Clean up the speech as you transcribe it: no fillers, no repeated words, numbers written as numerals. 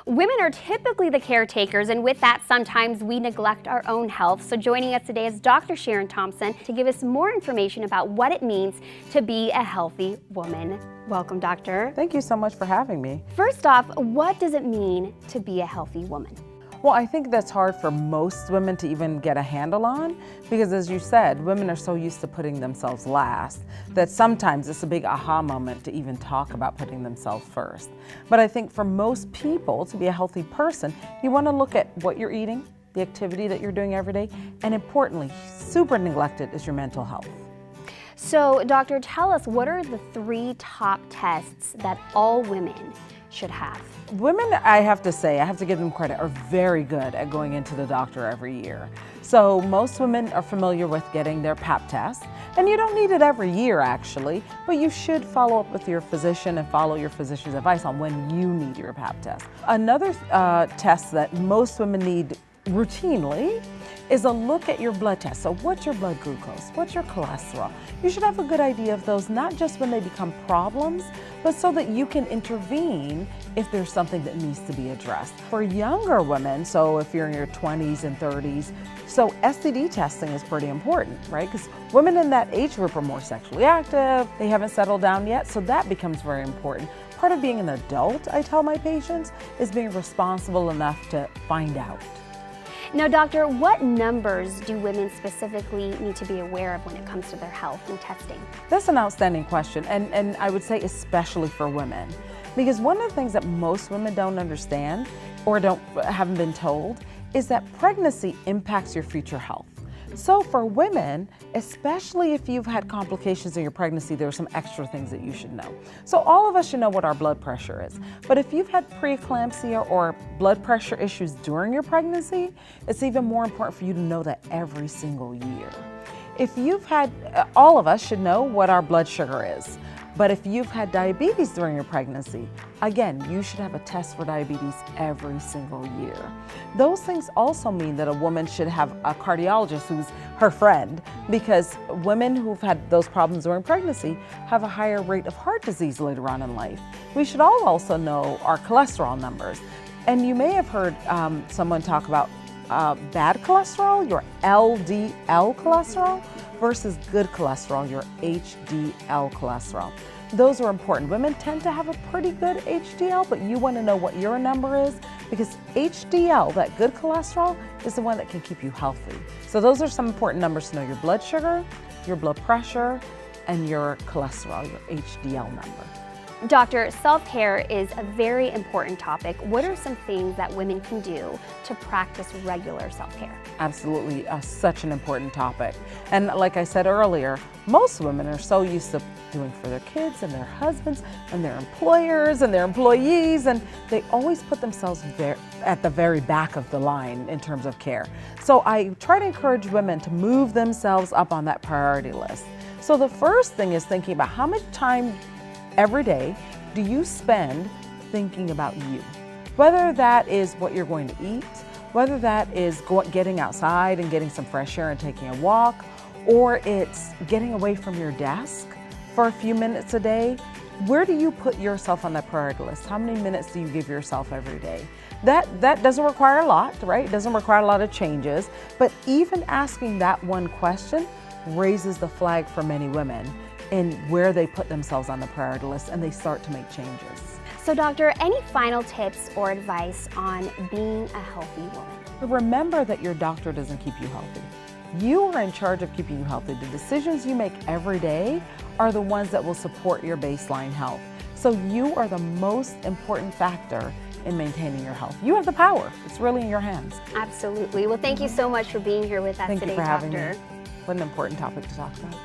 Women are typically the caretakers, and with that, sometimes we neglect our own health. So joining us today is Dr. Sharon Thompson to give us more information about what it means to be a healthy woman. Welcome, doctor. Thank you so much for having me. First off, what does it mean to be a healthy woman? Well, I think that's hard for most women to even get a handle on because, as you said, women are so used to putting themselves last that sometimes it's a big aha moment to even talk about putting themselves first. But I think for most people, to be a healthy person, you want to look at what you're eating, the activity that you're doing every day, and importantly, super neglected is your mental health. So, doctor, tell us, what are the 3 top tests that all women should have? Women, I have to say, I have to give them credit, are very good at going into the doctor every year. So most women are familiar with getting their Pap test, and you don't need it every year actually, but you should follow up with your physician and follow your physician's advice on when you need your Pap test. Another test that most women need routinely is a look at your blood test. So what's your blood glucose? What's your cholesterol? You should have a good idea of those, not just when they become problems, but so that you can intervene if there's something that needs to be addressed. For younger women, so if you're in your 20s and 30s, so STD testing is pretty important, right? Because women in that age group are more sexually active, they haven't settled down yet, so that becomes very important. Part of being an adult, I tell my patients, is being responsible enough to find out. Now, doctor, what numbers do women specifically need to be aware of when it comes to their health and testing? That's an outstanding question, and I would say especially for women. Because one of the things that most women don't understand or haven't been told is that pregnancy impacts your future health. So for women, especially if you've had complications in your pregnancy, there are some extra things that you should know. So all of us should know what our blood pressure is. But if you've had preeclampsia or blood pressure issues during your pregnancy, it's even more important for you to know that every single year. If you've had, all of us should know what our blood sugar is. But if you've had diabetes during your pregnancy, again, you should have a test for diabetes every single year. Those things also mean that a woman should have a cardiologist who's her friend, because women who've had those problems during pregnancy have a higher rate of heart disease later on in life. We should all also know our cholesterol numbers. And you may have heard someone talk about bad cholesterol, your LDL cholesterol, versus good cholesterol, your HDL cholesterol. Those are important. Women tend to have a pretty good HDL, but you want to know what your number is, because HDL, that good cholesterol, is the one that can keep you healthy. So those are some important numbers to know: your blood sugar, your blood pressure, and your cholesterol, your HDL number. Doctor, self-care is a very important topic. What are some things that women can do to practice regular self-care? Absolutely, such an important topic. And like I said earlier, most women are so used to doing for their kids and their husbands and their employers and their employees, and they always put themselves at the very back of the line in terms of care. So I try to encourage women to move themselves up on that priority list. So the first thing is thinking about how much time every day do you spend thinking about you? Whether that is what you're going to eat, whether that is getting outside and getting some fresh air and taking a walk, or it's getting away from your desk for a few minutes a day. Where do you put yourself on that priority list? How many minutes do you give yourself every day? That doesn't require a lot, right? It doesn't require a lot of changes, but even asking that one question raises the flag for many women in where they put themselves on the priority list, and they start to make changes. So doctor, any final tips or advice on being a healthy woman? Remember that your doctor doesn't keep you healthy. You are in charge of keeping you healthy. The decisions you make every day are the ones that will support your baseline health. So you are the most important factor in maintaining your health. You have the power. It's really in your hands. Absolutely. Well, thank you so much for being here with us today, Thank you for having doctor. me. What an important topic to talk about.